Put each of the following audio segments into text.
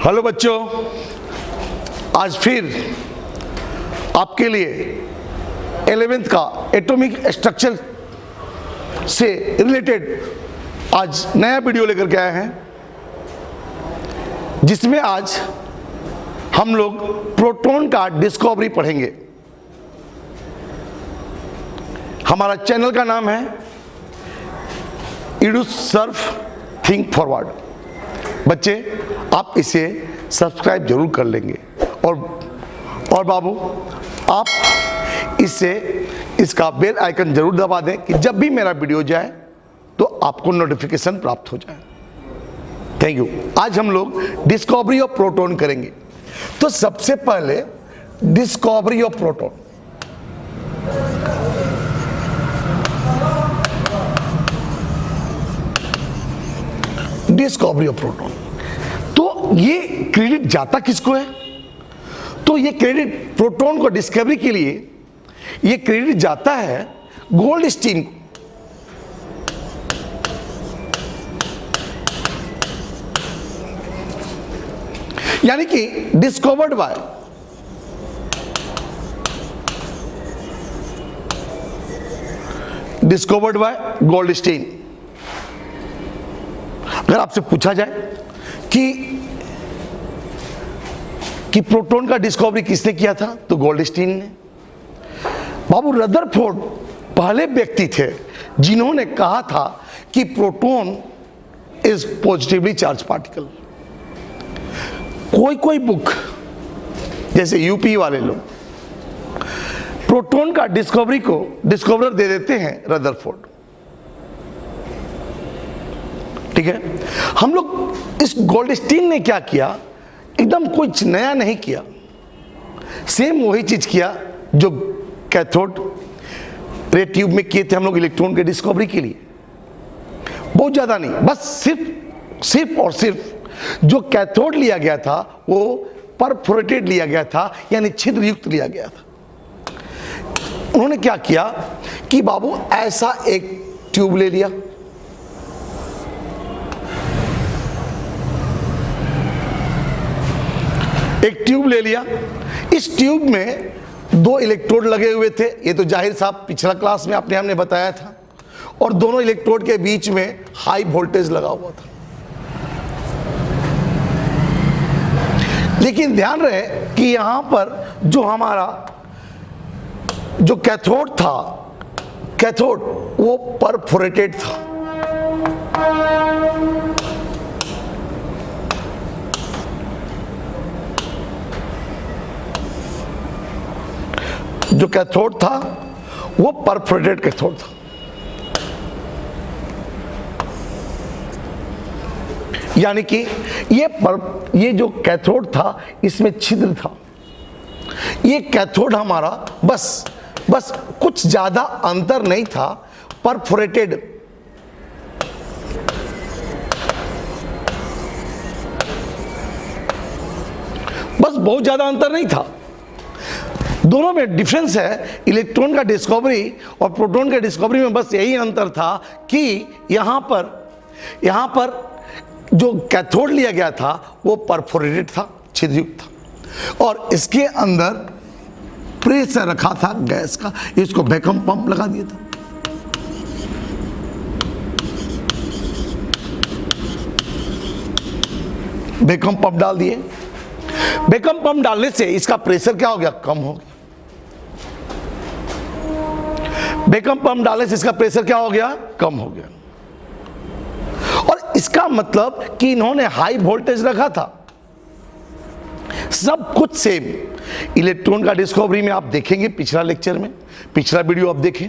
Hello बच्चों, आज फिर आपके लिए 11th का एटॉमिक स्ट्रक्चर से रिलेटेड आज नया वीडियो लेकर के आए हैं, जिसमें आज हम लोग प्रोटॉन का डिस्कवरी पढ़ेंगे। हमारा चैनल का नाम है EduSurf थिंक फॉरवर्ड। बच्चे, आप इसे सब्सक्राइब जरूर कर लेंगे और बाबू, आप इसका बेल आइकन जरूर दबा दें कि जब भी मेरा वीडियो जाए तो आपको नोटिफिकेशन प्राप्त हो जाए। Thank you. आज हम लोग डिस्कवरी ऑफ प्रोटॉन करेंगे। तो सबसे पहले discovery of proton. Discovery of proton, तो ये क्रेडिट जाता किसको है? तो ये क्रेडिट प्रोटॉन को डिस्कवरी के लिए ये क्रेडिट जाता है गोल्डस्टीन को। यानी कि डिस्कवर्ड बाय गोल्डस्टीन। अगर आपसे पूछा जाए कि प्रोटॉन का डिस्कवरी किसने किया था, तो गोल्डस्टीन ने। बाबू, रदरफोर्ड पहले व्यक्ति थे जिन्होंने कहा था कि proton is positively charge particle. कोई बुक, जैसे यूपी वाले लोग, प्रोटॉन का डिस्कवरी को डिस्कवरर दे देते हैं रदरफोर्ड। ठीक है, हम लोग इस गोल्डस्टीन ने क्या किया, एकदम कुछ नया नहीं किया, सेम वही चीज किया जो कैथोड रे ट्यूब में किए थे हम लोग इलेक्ट्रॉन के डिस्कवरी के लिए। बहुत ज्यादा नहीं, बस सिर्फ जो कैथोड लिया गया था वो परफोरेटेड लिया गया था, यानी छिद्र युक्त लिया गया था। उन्होंने क्या किया कि बाबू, ऐसा एक ट्यूब ले लिया, इस ट्यूब में 2 इलेक्ट्रोड लगे हुए थे। ये तो जाहिर साहब पिछला क्लास में हमने बताया था। और दोनों इलेक्ट्रोड के बीच में हाई वोल्टेज लगा हुआ था। लेकिन ध्यान रहे कि यहां पर जो हमारा जो कैथोड वो परफोरेटेड था। जो कैथोड था वो परफोरेटेड कैथोड था। यानी कि ये जो कैथोड था इसमें छिद्र था। ये कैथोड हमारा बस कुछ ज्यादा अंतर नहीं था, परफोरेटेड। बस बहुत ज्यादा अंतर नहीं था। दोनों में डिफरेंस है। इलेक्ट्रॉन का डिस्कवरी और प्रोटॉन के डिस्कवरी में बस यही अंतर था कि यहां पर जो कैथोड लिया गया था वो परफोरेटेड था, छिद्रयुक्त था, और इसके अंदर प्रेशर रखा था गैस का। इसको वैक्यूम पंप लगा दिया था। वैक्यूम पंप डाल दिए। वैक्यूम पंप डालने से इसका प्रेशर क्या हो गया, कम हो गया। वैक्यूम पंप डालने से इसका प्रेशर क्या हो गया, कम हो गया। और इसका मतलब कि इन्होंने हाई वोल्टेज रखा था। सब कुछ सेम। इलेक्ट्रॉन का डिस्कवरी में आप देखेंगे पिछला लेक्चर में, पिछला वीडियो आप देखें,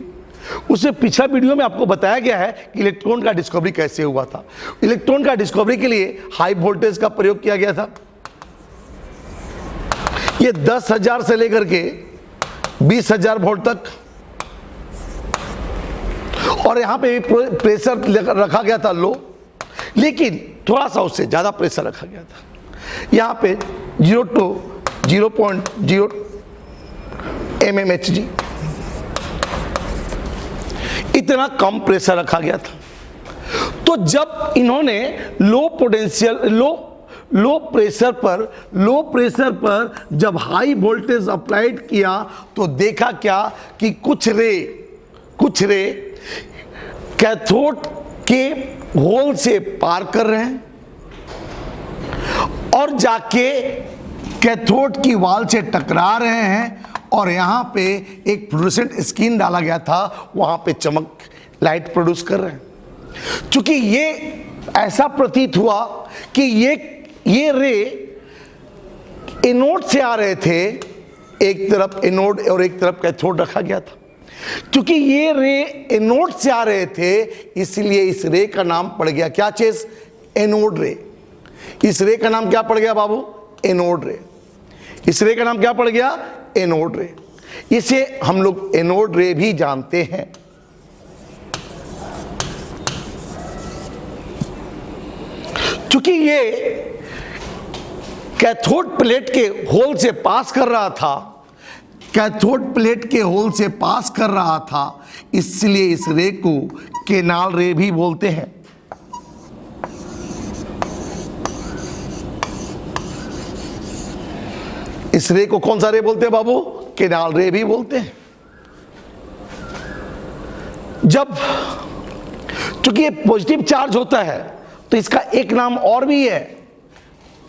उससे पिछला वीडियो में आपको बताया गया है कि इलेक्ट्रॉन का डिस्कवरी कैसे हुआ था। इलेक्ट्रॉन का डिस्कवरी के लिए हाई वोल्टेज का प्रयोग किया गया था। ये 10,000 से लेकर के 20,000 वोल्ट तक, और यहां पे प्रेशर रखा गया था लो, लेकिन थोड़ा सा उससे ज्यादा प्रेशर रखा गया था। यहां पे 0 to 0.0 mmHg, इतना कम प्रेशर रखा गया था। तो जब इन्होंने लो लो प्रेशर पर जब हाई वोल्टेज अप्लाइड किया तो देखा क्या कि कुछ रे कैथोड के होल से पार कर रहे हैं और जाके कैथोड की वाल से टकरा रहे हैं, और यहां पे एक फ्लोरोसेंट स्क्रीन डाला गया था, वहां पे चमक लाइट प्रोड्यूस कर रहे हैं। चूंकि ये ऐसा प्रतीत हुआ कि ये रे एनोड से आ रहे थे, एक तरफ एनोड और एक तरफ कैथोड रखा गया था। क्योंकि ये रे एनोड से आ रहे थे, इसलिए इस रे का नाम पड़ गया क्या चीज? एनोड रे। इस रे का नाम क्या पड़ गया बाबू? एनोड रे। इस रे का नाम क्या पड़ गया? एनोड रे। इसे हम लोग एनोड रे भी जानते हैं। क्योंकि ये कैथोड प्लेट के होल से पास कर रहा था, कैथोड प्लेट के होल से पास कर रहा था, इसलिए इस रे को केनाल रे भी बोलते हैं। इस रे को कौन सा रे बोलते हैं बाबू? केनाल रे भी बोलते हैं। जब चूंकि ये पॉजिटिव चार्ज होता है तो इसका एक नाम और भी है,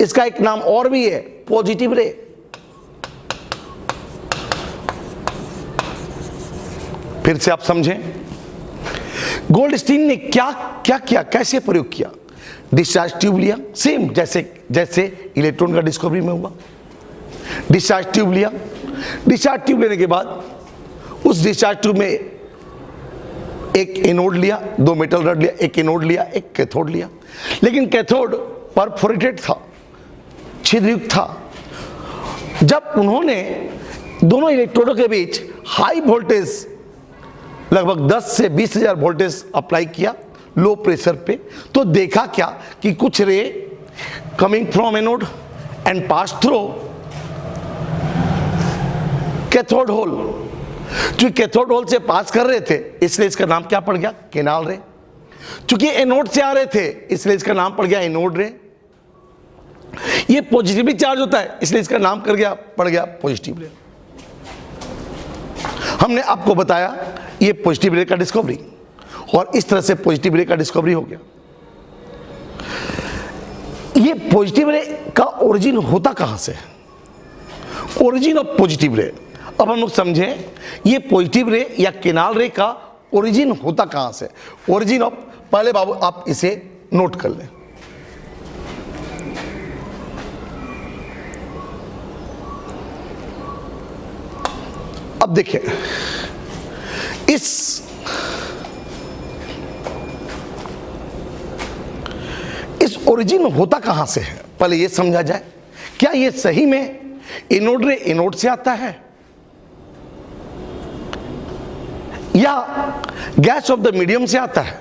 इसका एक नाम और भी है, पॉजिटिव रे। फिर से आप समझें, गोल्डस्टीन ने क्या किया, कैसे प्रयोग किया? डिस्चार्ज ट्यूब लिया, सेम जैसे इलेक्ट्रॉन का डिस्कवरी में हुआ। डिस्चार्ज ट्यूब लिया, डिस्चार्ज ट्यूब लेने के बाद उस डिस्चार्ज ट्यूब में एक एनोड लिया, 2 मेटल रड लिया, एक एनोड लिया, एक कैथोड लिया। लेकिन कैथोड परफोरेटेड था, छिद्रयुक्त था। जब उन्होंने दोनों इलेक्ट्रोडों के बीच हाई वोल्टेज लगभग 10 से 20,000 वोल्टेज अप्लाई किया लो प्रेशर पे, तो देखा क्या कि कुछ ray coming from anode and pass through cathode hole. क्योंकि कैथोड होल से पास कर रहे थे, इसलिए इसका नाम क्या पड़ गया? केनाल रे। क्योंकि एनोड से आ रहे थे, इसलिए इसका नाम पड़ गया एनोड रे। ये पॉजिटिवली चार्ज होता है, इसलिए इसका नाम पड़ गया पॉजिटिव रे। हमने आपको बताया ये पॉजिटिव रे का डिस्कवरी, और इस तरह से पॉजिटिव रे का डिस्कवरी हो गया। ये पॉजिटिव रे का ओरिजिन होता कहां से? ओरिजिन ऑफ पॉजिटिव रे। अब हम लोग समझें ये पॉजिटिव रे या केनाल रे का ओरिजिन होता कहां से? ओरिजिन ऑफ, पहले बाबू आप इसे नोट कर लें। अब देखिए, इस ओरिजिन होता कहां से है, पहले ये समझा जाए। क्या ये सही में एनोड रे एनोड से आता है, या गैस ऑफ द मीडियम से आता है?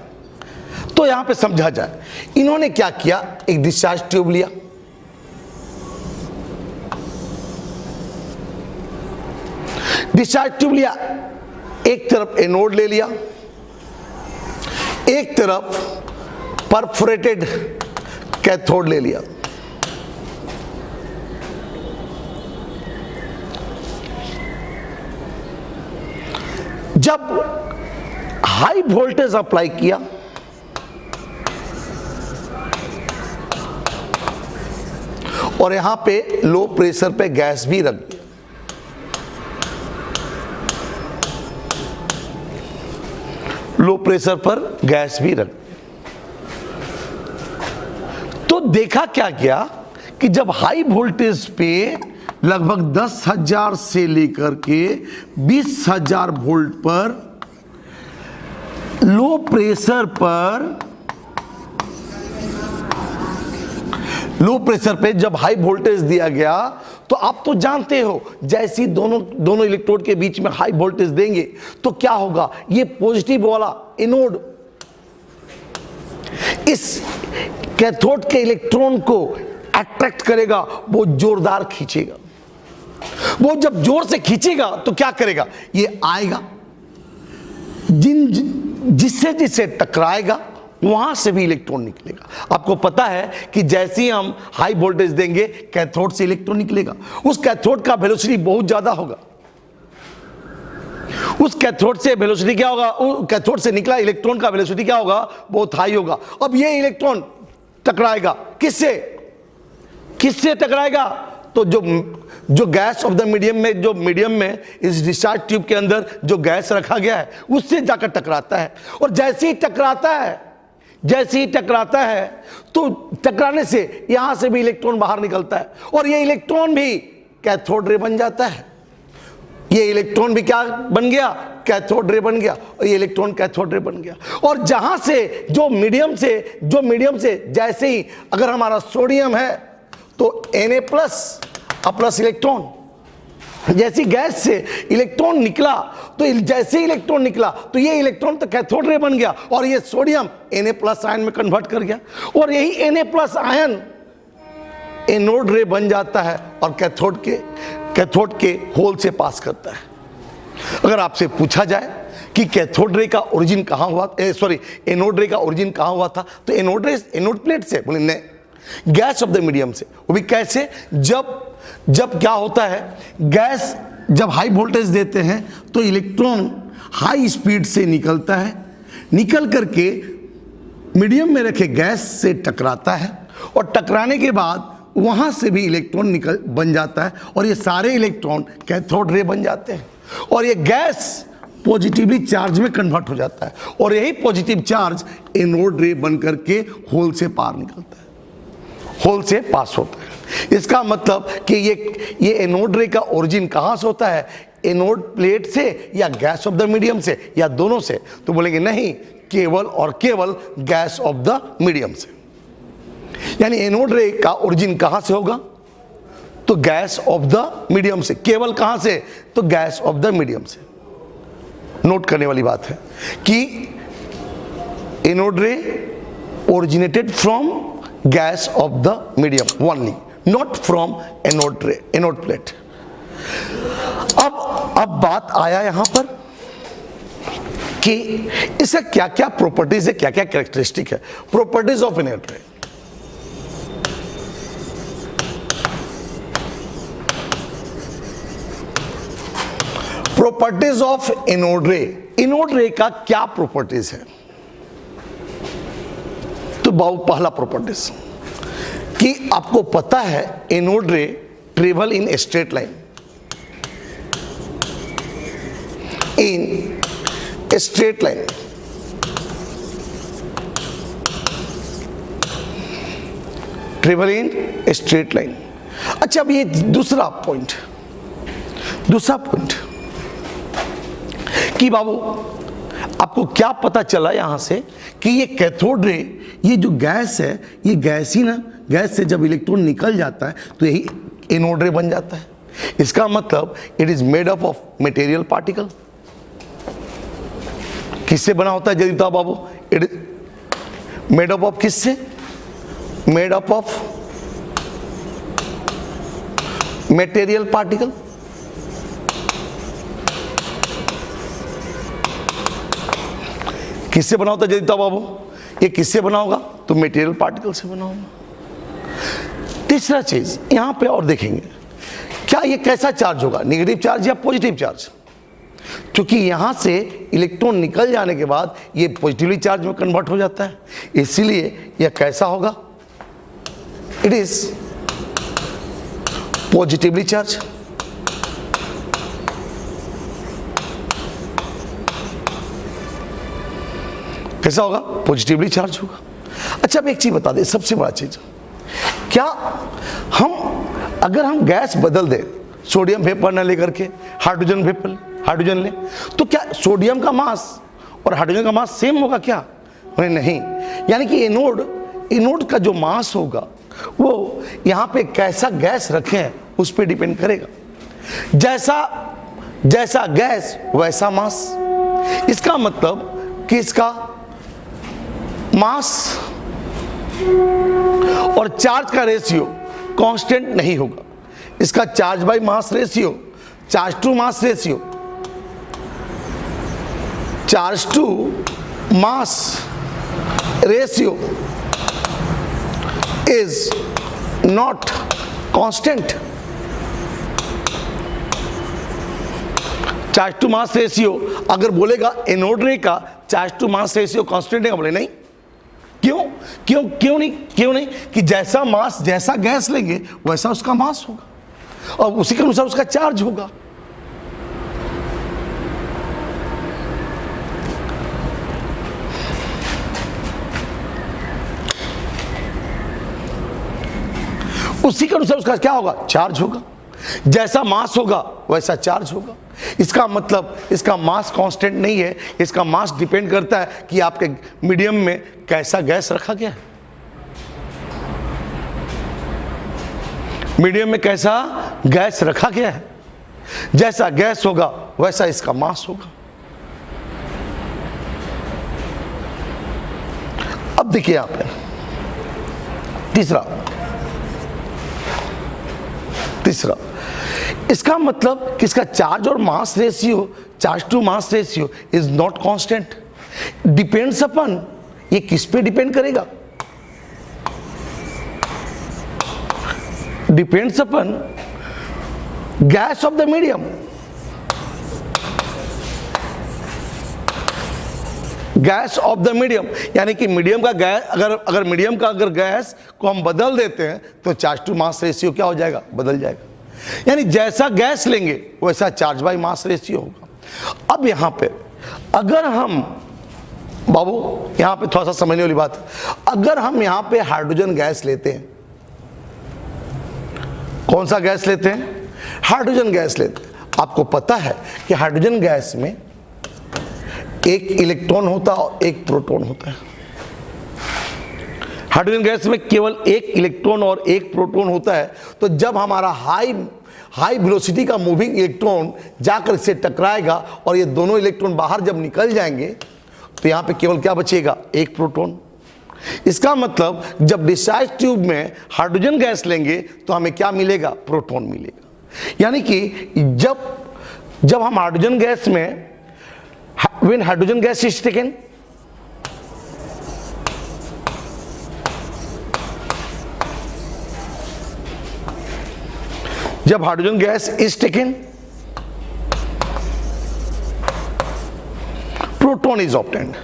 तो यहां पे समझा जाए। इन्होंने क्या किया, एक डिस्चार्ज ट्यूब लिया, डिस्चार्ज ट्यूब लिया, एक तरफ एनोड ले लिया, एक तरफ परफोरेटेड कैथोड ले लिया। जब हाई वोल्टेज अप्लाई किया और यहां पे लो प्रेशर पे गैस भी रख दिया, लो प्रेशर पर गैस भी रख दिया, तो देखा क्या गया कि जब हाई वोल्टेज पे लगभग 10,000 से लेकर के 20,000 वोल्ट पर लो प्रेशर पे जब हाई वोल्टेज दिया गया, तो आप तो जानते हो जैसी दोनों इलेक्ट्रोड के बीच में हाई वोल्टेज देंगे तो क्या होगा, ये पॉजिटिव वाला एनोड इस कैथोड के इलेक्ट्रॉन को अट्रैक्ट करेगा, वो जोरदार खींचेगा। वो जब जोर से खींचेगा तो क्या करेगा, ये आएगा, जिससे टकराएगा वहां से भी इलेक्ट्रॉन निकलेगा। आपको पता है कि जैसे ही हम हाई वोल्टेज देंगे कैथोड से इलेक्ट्रॉन निकलेगा। उस कैथोड का वेलोसिटी बहुत ज्यादा होगा। उस कैथोड से वेलोसिटी क्या होगा, कैथोड से निकला इलेक्ट्रॉन का वेलोसिटी क्या होगा, बहुत हाई होगा। अब ये इलेक्ट्रॉन टकराएगा किससे, किससे टकराएगा, तो जो गैस ऑफ द मीडियम में, जो मीडियम में इस डिस्चार्ज ट्यूब के अंदर जो गैस रखा गया है उससे जाकर टकराता है। और जैसे ही टकराता है, जैसे ही टकराता है तो टकराने से यहां से भी इलेक्ट्रॉन बाहर निकलता है और ये इलेक्ट्रॉन भी कैथोड रे बन जाता है। ये इलेक्ट्रॉन भी क्या बन गया, कैथोड रे बन गया, और ये इलेक्ट्रॉन कैथोड रे बन गया। और जहां से जो मीडियम से जैसे ही अगर हमारा सोडियम है तो Na प्लस इलेक्ट्रॉन, जैसी गैस से इलेक्ट्रॉन निकला तो जैसे ही इलेक्ट्रॉन निकला तो ये इलेक्ट्रॉन तो कैथोड रे बन गया और ये सोडियम Na+ आयन में कन्वर्ट कर गया और यही Na+ आयन एनोड रे बन जाता है और कैथोड के होल से पास करता है। अगर आपसे पूछा जाए कि कैथोड रे का ओरिजिन कहां हुआ, एनोड रे का ओरिजिन कहां हुआ था, तो एनोड प्लेट से, बोले नहीं, गैस ऑफ द मीडियम से। वो भी कैसे, जब क्या होता है, गैस जब हाई वोल्टेज देते हैं तो इलेक्ट्रॉन हाई स्पीड से निकलता है, निकल करके मीडियम में रखे गैस से टकराता है और टकराने के बाद वहां से भी इलेक्ट्रॉन बन जाता है और ये सारे इलेक्ट्रॉन कैथोड रे बन जाते हैं और ये गैस पॉजिटिवली चार्ज में कन्वर्ट हो जाता है और यही पॉजिटिव चार्ज एनोड रे बन करके होल से पार निकलता है, होल से पास होता है। इसका मतलब कि ये एनोड रे का ओरिजिन कहां से होता है, एनोड प्लेट से या गैस ऑफ द मीडियम से या दोनों से, तो बोलेंगे नहीं, केवल और केवल गैस ऑफ द मीडियम से। यानी एनोड रे का ओरिजिन कहां से होगा, तो गैस ऑफ द मीडियम से। केवल कहां से, तो गैस ऑफ द मीडियम से। नोट करने वाली बात है कि एनोड रे originated from gas of the medium only, not from anode रे, एनोड प्लेट। अब बात आया यहां पर कि इसका क्या क्या प्रॉपर्टीज है, क्या क्या कैरेक्टरिस्टिक है। प्रॉपर्टीज ऑफ एनोड रे, प्रॉपर्टीज ऑफ एनोड रे। एनोड रे का क्या प्रॉपर्टीज है, तो बहुत पहला प्रॉपर्टीज कि आपको पता है एनोड रे travel in straight line, in straight line. Travel in straight line. अच्छा, अब ये दूसरा पॉइंट कि बाबू आपको क्या पता चला यहां से कि ये कैथोड रे, ये जो गैस है, ये गैस ही ना, गैस से जब इलेक्ट्रॉन निकल जाता है तो यही एनोड रे बन जाता है। इसका मतलब it is made up of material particle. किससे बना होता है जदिता बाबू, it is made up of किससे, made up of material particle. किससे बना होता है जदिता बाबू, ये किससे बना होगा, तो मटेरियल पार्टिकल से बना होगा। तीसरा चीज यहां पे और देखेंगे, क्या ये कैसा चार्ज होगा, नेगेटिव चार्ज या पॉजिटिव चार्ज। क्योंकि यहां से इलेक्ट्रॉन निकल जाने के बाद ये पॉजिटिवली चार्ज में कन्वर्ट हो जाता है, इसलिए यह कैसा होगा, इट इज पॉजिटिवली चार्ज। कैसा होगा, पॉजिटिवली चार्ज होगा। अच्छा, अब एक चीज बता दे, सबसे बड़ा चीज, क्या अगर हम गैस बदल दें, सोडियम वेपर न लेकर के हाइड्रोजन ले, तो क्या सोडियम का मास और हाइड्रोजन का मास सेम होगा क्या, नहीं। यानी कि एनोड का जो मास होगा वो यहां पे कैसा गैस रखें उस पर डिपेंड करेगा। जैसा गैस वैसा मास। इसका मतलब कि इसका मास और चार्ज का रेशियो कांस्टेंट नहीं होगा। इसका charge by mass ratio, charge to mass ratio, charge to mass ratio is not constant. Charge to mass ratio अगर बोलेगा एनोड रे का charge to mass ratio constant है, बोले नहीं। क्यों क्यों क्यों नहीं, क्यों नहीं? कि जैसा मास, जैसा गैस लेंगे वैसा उसका मास होगा और उसी के अनुसार उसका चार्ज होगा। उसी के अनुसार उसका क्या होगा? चार्ज होगा। जैसा मास होगा वैसा चार्ज होगा। इसका मतलब इसका मास कांस्टेंट नहीं है, इसका मास डिपेंड करता है कि आपके मीडियम में कैसा गैस रखा गया है, मीडियम में कैसा गैस रखा गया है। जैसा गैस होगा वैसा इसका मास होगा। अब देखिए यहां पे तीसरा, इसका मतलब कि इसका चार्ज और mass ratio, charge to mass ratio is not constant, depends upon, ये किस पे डिपेंड करेगा? Depends upon gas of the medium. Gas of the medium यानी कि मीडियम का गैस, अगर मीडियम का अगर गैस को हम बदल देते हैं तो चार्ज टू मास रेशियो क्या हो जाएगा? बदल जाएगा। यानी जैसा गैस लेंगे वैसा चार्ज बाय मास रेशियो होगा। अब यहां पे अगर हम, बाबू यहां पे थोड़ा सा समझने वाली बात, अगर हम यहां पे हाइड्रोजन गैस लेते हैं, कौन सा गैस लेते हैं? हाइड्रोजन गैस लेते हैं। आपको पता है कि हाइड्रोजन गैस में एक इलेक्ट्रॉन होता है और एक प्रोटॉन होता है। हाइड्रोजन गैस में केवल एक इलेक्ट्रॉन और एक प्रोटॉन होता है। तो जब हमारा हाई वेलोसिटी का मूविंग इलेक्ट्रॉन जाकर इससे टकराएगा और ये दोनों इलेक्ट्रॉन बाहर जब निकल जाएंगे तो यहां पे केवल क्या बचेगा? एक प्रोटॉन। इसका मतलब जब डिस्चार्ज ट्यूब में हाइड्रोजन गैस लेंगे तो हमें क्या मिलेगा? प्रोटॉन मिलेगा। यानी कि जब हम हाइड्रोजन गैस में, when hydrogen gas is taken, जब hydrogen gas is taken, proton is obtained.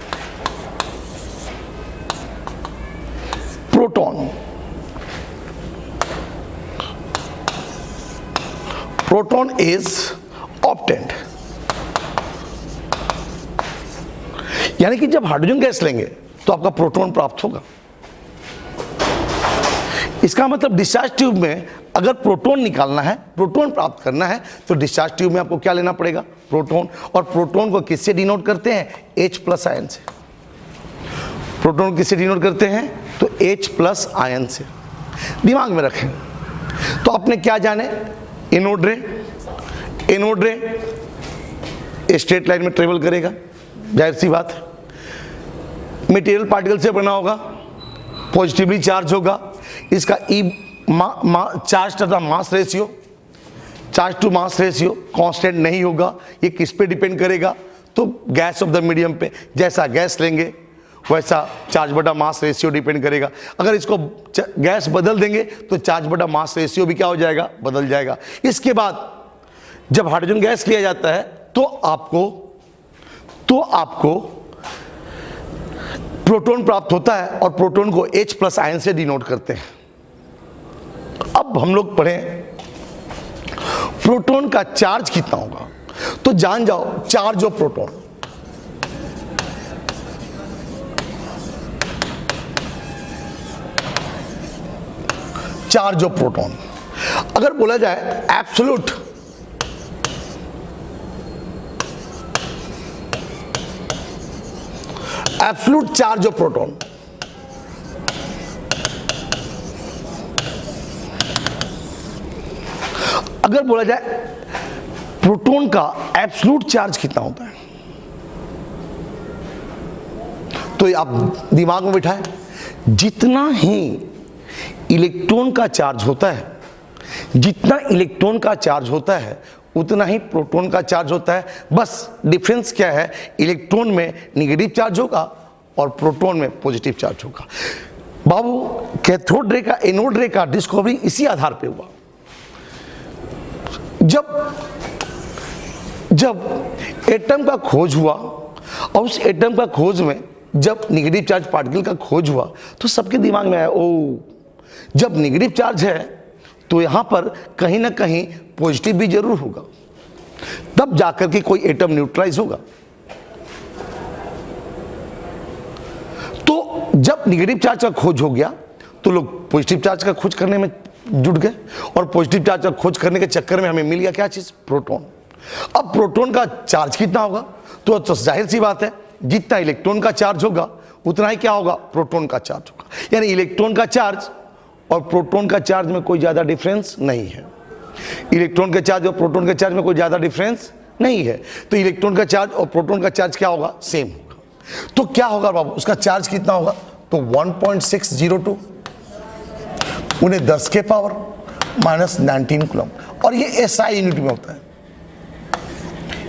Proton is obtained. यानी कि जब हाइड्रोजन गैस लेंगे तो आपका प्रोटॉन प्राप्त होगा। इसका मतलब डिस्चार्ज ट्यूब में अगर प्रोटॉन निकालना है, प्रोटॉन प्राप्त करना है तो डिस्चार्ज ट्यूब में आपको क्या लेना पड़ेगा? प्रोटॉन। और प्रोटॉन को किससे डिनोट करते हैं? H+ आयन से। प्रोटॉन किससे डिनोट करते हैं? तो H+ आयन से। दिमाग में रखें। तो आपने क्या जाने? एनोड रे स्ट्रेट लाइन में ट्रेवल करेगा, जाहिर सी बात है। मटेरियल पार्टिकल से बना होगा, पॉजिटिवली चार्ज होगा। इसका चार्ज तथा mass ratio, charge to mass ratio constant नहीं होगा। ये किस पे डिपेंड करेगा? तो गैस ऑफ द मीडियम पे। जैसा गैस लेंगे वैसा चार्ज बटा मास रेशियो डिपेंड करेगा। अगर इसको गैस बदल देंगे तो चार्ज बटा मास रेशियो भी क्या हो जाएगा? बदल जाएगा। इसके बाद जब हाइड्रोजन गैस लिया जाता है तो आपको प्रोटॉन प्राप्त होता है और प्रोटॉन को H+ आयन से डिनोट करते हैं। अब हम लोग पढ़ें प्रोटॉन का चार्ज कितना होगा। तो जान जाओ charge of proton. Charge of proton अगर बोला जाए एब्सोल्यूट चार्ज ऑफ प्रोटॉन, अगर बोला जाए प्रोटॉन का एब्सोल्यूट चार्ज कितना होता है तो आप दिमाग में बिठाएं, जितना ही इलेक्ट्रॉन का चार्ज होता है, जितना इलेक्ट्रॉन का चार्ज होता है उतना ही प्रोटॉन का चार्ज होता है। बस डिफरेंस क्या है? इलेक्ट्रॉन में नेगेटिव चार्ज होगा और प्रोटॉन में पॉजिटिव चार्ज होगा। बाबू कैथोड रे का एनोड रे का डिस्कवरी इसी आधार पे हुआ। जब एटम का खोज हुआ और उस एटम का खोज में जब निगेटिव चार्ज पार्टिकल का खोज हुआ तो सबके दिमाग में आया, ओ जब निगेटिव चार्ज है तो यहां पर कहीं ना कहीं पॉजिटिव भी जरूर होगा, तब जाकर के कोई एटम न्यूट्रलाइज होगा। तो जब निगेटिव चार्ज का खोज हो गया तो लोग पॉजिटिव चार्ज का खोज करने में जुट गए और पॉजिटिव चार्ज का खोज करने के चक्कर में हमें मिल गया क्या चीज? प्रोटॉन। अब प्रोटॉन का चार्ज कितना होगा? तो जाहिर सी बात है जितना इलेक्ट्रॉन का चार्ज होगा उतना ही क्या होगा? प्रोटॉन का चार्ज होगा। यानी इलेक्ट्रॉन का चार्ज और प्रोटॉन का चार्ज में कोई ज्यादा डिफरेंस नहीं है। इलेक्ट्रॉन के चार्ज और प्रोटॉन के चार्ज में कोई ज्यादा डिफरेंस नहीं है। तो इलेक्ट्रॉन का चार्ज और प्रोटॉन का चार्ज क्या होगा? सेम होगा। तो क्या होगा बाबू? उसका चार्ज कितना होगा? तो 1.602 उन्हें 10 के पावर माइनस 19 कूलम। और ये एसआई यूनिट में होता है,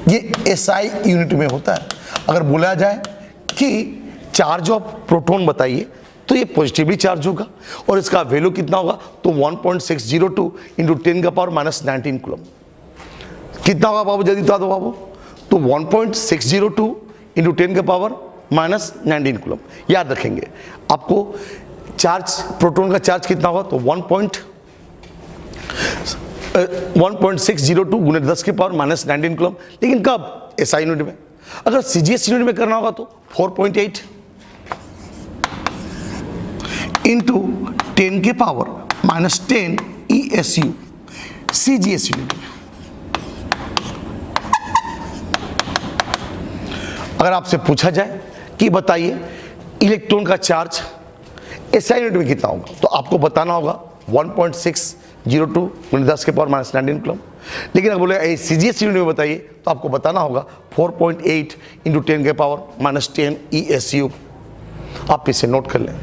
ये एसआई यूनिट में होता है। अगर बोला जाए कि चार्ज ऑफ प्रोटॉन बताइए तो ये पॉजिटिवली चार्ज होगा और इसका वैल्यू कितना होगा? तो 1.602 इंटू 10 का पावर माइनस 19 कूलम। कितना होगा बाबू? जल्दी बता दो बाबू। तो 1.602 इंटू 10 का पावर माइनस 19 कूलम। याद रखेंगे आपको चार्ज, प्रोटॉन का चार्ज कितना होगा? तो 1.602 गुने 10 के पावर माइनस 19 कूलम। लेकिन कब? एसआई यूनिट में। अगर सीजीएस यूनिट में करना होगा तो 4.8 इंटू 10 के power minus 10 ESU CGS unit में। अगर आपसे पूछा जाए कि बताइए इलेक्ट्रॉन का चार्ज एसआई यूनिट में कितना होगा, तो आपको बताना होगा 1.602 गुने 10 के पावर माइनस 19 कूलम। लेकिन अगर बोले सीजीएस यूनिट में बताइए तो आपको बताना होगा 4.8 इंटू 10 के पावर माइनस 10 ESU। आप इसे नोट कर लें।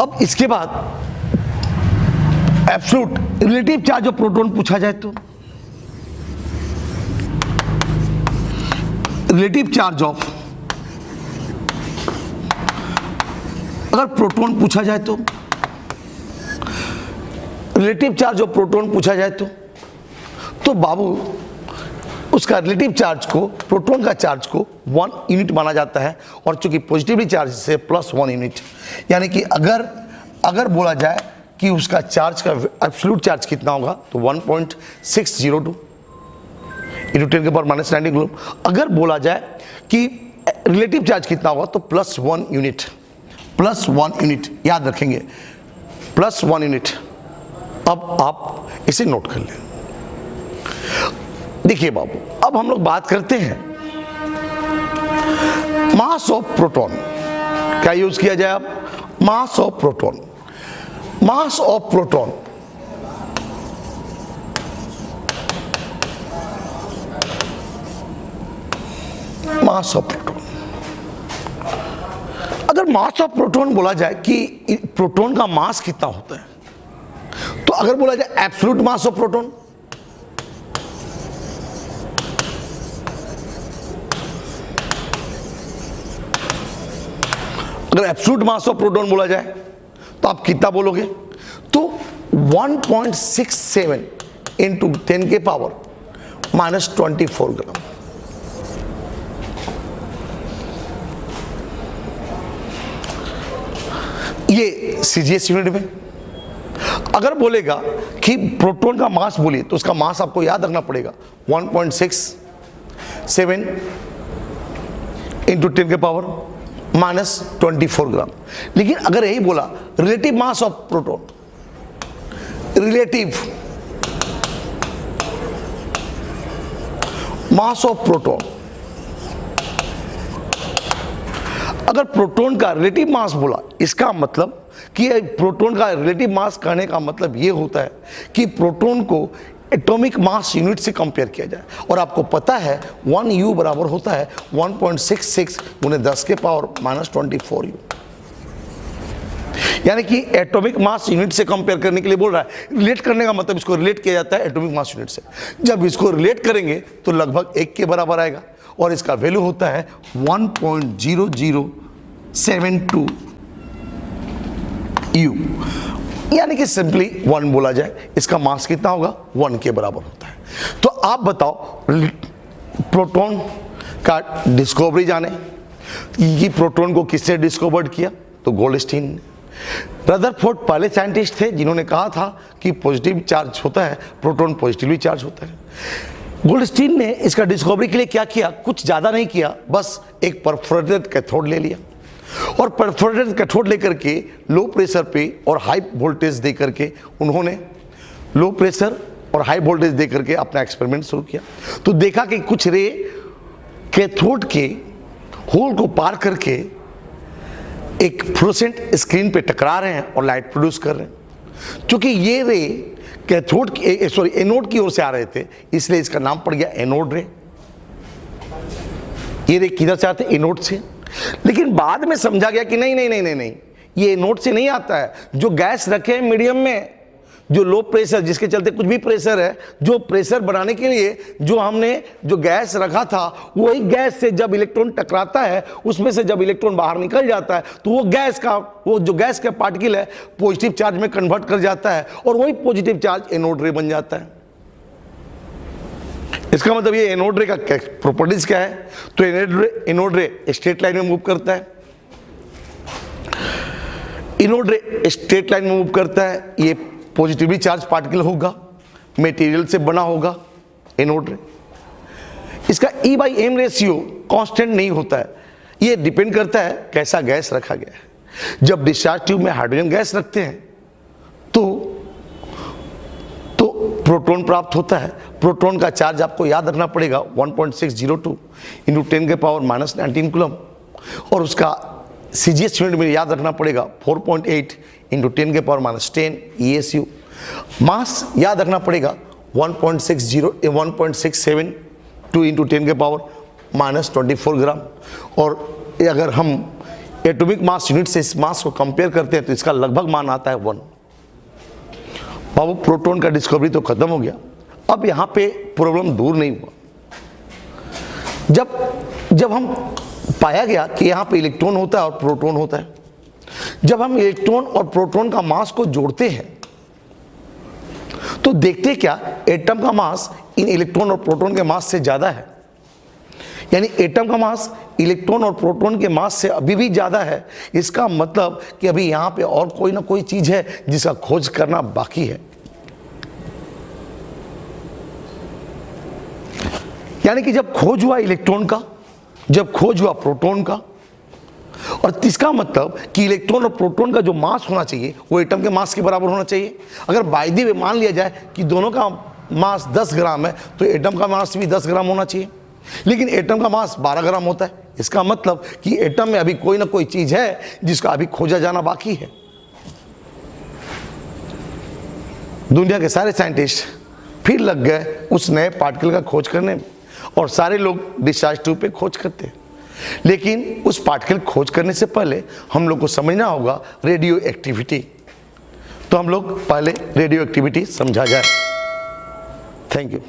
अब इसके बाद absolute relative charge of proton पूछा जाए तो रिलेटिव चार्ज ऑफ, अगर प्रोटॉन पूछा जाए तो रिलेटिव चार्ज ऑफ प्रोटॉन पूछा जाए तो बाबू उसका रिलेटिव चार्ज को, प्रोटॉन का चार्ज को 1 यूनिट माना जाता है और चूंकि पॉजिटिवली चार्ज से +1 यूनिट। यानी कि अगर बोला जाए कि उसका चार्ज का एब्सोल्यूट चार्ज कितना होगा तो 1.602 इंटू 10 के पावर माइनस 19 कूलम। अगर बोला जाए कि रिलेटिव चार्ज कितना होगा तो +1 यूनिट, +1 यूनिट। याद रखेंगे +1 यूनिट। अब आप इसे नोट कर लें। देखिए बाबू, अब हम लोग बात करते हैं मास ऑफ प्रोटॉन। क्या यूज किया जाए? अब mass of proton, mass of proton mass of proton. अगर मास ऑफ प्रोटॉन बोला जाए कि प्रोटॉन का मास कितना होता है, तो अगर बोला जाए एब्सोल्यूट मास ऑफ प्रोटॉन, अगर एब्सोल्यूट मास ऑफ प्रोटॉन बोला जाए तो आप कितना बोलोगे? तो 1.67 इंटू 10 के पावर माइनस 24 ग्राम। ये सीजीएस यूनिट में। अगर बोलेगा कि प्रोटॉन का मास बोलिए तो उसका मास आपको याद रखना पड़ेगा 1.67 इंटू 10 के पावर माइनस 24 ग्राम। लेकिन अगर यही बोला relative mass of proton, relative mass of proton, अगर प्रोटॉन का रिलेटिव मास बोला, इसका मतलब कि प्रोटॉन का रिलेटिव मास कहने का मतलब यह होता है कि प्रोटॉन को एटॉमिक मास यूनिट से कंपेयर किया जाए। और आपको पता है 1 U बराबर होता है 1.66 गुने 10 के पावर माइनस 24 U। यानी कि एटॉमिक मास यूनिट से कंपेयर करने के लिए बोल रहा है। रिलेट करने का मतलब इसको रिलेट किया जाता है एटॉमिक मास यूनिट से। जब इसको रिलेट करेंगे तो लगभग 1 के बराबर आएगा और इसका वैल्यू होता है 1.0072 U, यानी कि सिंपली 1 बोला जाए। इसका मास कितना होगा? 1 के बराबर होता है। तो आप बताओ, प्रोटॉन का डिस्कवरी जाने, ये प्रोटॉन को किसने डिस्कवर्ड किया? तो गोल्डस्टीन ने। रदरफोर्ड पहले साइंटिस्ट थे जिन्होंने कहा था कि पॉजिटिव चार्ज होता है, प्रोटॉन पॉजिटिवली चार्ज होता है। गोल्डस्टीन ने इसका डिस्कवरी के लिए क्या किया? कुछ ज़्यादा नहीं किया, बस एक परफोरेटेड कैथोड ले लिया और परफोरेटेड कैथोड लेकर के लो प्रेशर पे और हाई वोल्टेज दे करके उन्होंने लो प्रेशर और हाई वोल्टेज दे करके अपना एक्सपेरिमेंट शुरू किया। तो देखा कि कुछ रे कैथोड के होल को पार करके एक फ्लोरोसेंट स्क्रीन पे टकरा रहे हैं और लाइट प्रोड्यूस कर रहे हैं। क्योंकि ये रे कैथोड एनोड की ओर से आ रहे थे, इसलिए इसका नाम पड़ गया एनोड रे। ये रे किधर से आते? एनोड से। लेकिन बाद में समझा गया कि नहीं नहीं नहीं नहीं नहीं, ये एनोड से नहीं आता है। जो गैस रखे हैं मीडियम में, जो लो प्रेशर, जिसके चलते कुछ भी प्रेशर है, जो प्रेशर बनाने के लिए जो हमने जो गैस रखा था, वही गैस से जब इलेक्ट्रॉन टकराता है, उसमें से जब इलेक्ट्रॉन बाहर निकल जाता है तो वो जो गैस का पार्टिकल है पॉजिटिव चार्ज में कन्वर्ट कर जाता है और वही पॉजिटिव चार्ज एनोड रे बन जाता है। इसका मतलब ये एनोड रे का प्रॉपर्टीज क्या है? तो एनोड रे स्ट्रेट लाइन में मूव करता है। एनोड रे स्ट्रेट लाइन में मूव करता है, ये पॉजिटिवली चार्ज पार्टिकल होगा, मटेरियल से बना होगा एनोड रे। इसका E/m रेशियो कांस्टेंट नहीं होता है, ये डिपेंड करता है कैसा गैस रखा गया है। जब डिस्चार्ज ट्यूब में हाइड्रोजन गैस रखते हैं तो प्रोटॉन प्राप्त होता है। प्रोटॉन का चार्ज आपको याद रखना पड़ेगा 1.602 इंटू 10⁻⁻19 कूलम, और उसका CGS यूनिट में याद रखना पड़ेगा 4.8 इंटू 10⁻10 ESU। मास याद रखना पड़ेगा 1.672 इंटू 10⁻24 ग्राम। और अगर हम एटॉमिक मास यूनिट से इस मास को कंपेयर करते हैं तो इसका लगभग मान आता है 1। बाबू, प्रोटॉन का डिस्कवरी तो खत्म हो गया। अब यहाँ पे प्रॉब्लम दूर नहीं हुआ। जब हम पाया गया कि यहाँ पे इलेक्ट्रॉन होता है और प्रोटॉन होता है, जब हम इलेक्ट्रॉन और प्रोटॉन का मास को जोड़ते हैं तो देखते क्या, एटम का मास इन इलेक्ट्रॉन और प्रोटॉन के मास से ज़्यादा है। यानी एटम का मास इलेक्ट्रॉन और प्रोटॉन के मास से अभी भी ज़्यादा है। इसका मतलब कि अभी यहाँ पे और कोई ना कोई चीज़ है जिसका खोज करना बाकी है। यानी कि जब खोज हुआ इलेक्ट्रॉन का, जब खोज हुआ प्रोटॉन का, और इसका मतलब कि इलेक्ट्रॉन और प्रोटॉन का जो मास होना चाहिए वो एटम के मास के बराबर होना चाहिए। अगर बाय द वे मान लिया जाए कि दोनों का मास 10 ग्राम है तो एटम का मास भी 10 ग्राम होना चाहिए, लेकिन एटम का मास 12 ग्राम होता है। इसका मतलब कि एटम में अभी कोई ना कोई चीज है जिसका अभी खोजा जाना बाकी है। दुनिया के सारे साइंटिस्ट फिर लग गए उस नए पार्टिकल का खोज करने में, और सारे लोग डिस्चार्ज ट्यूब पे खोज करते हैं। लेकिन उस पार्टिकल खोज करने से पहले हम लोग को समझना होगा रेडियो एक्टिविटी। तो हम लोग पहले रेडियो एक्टिविटी समझा जाए। Thank you.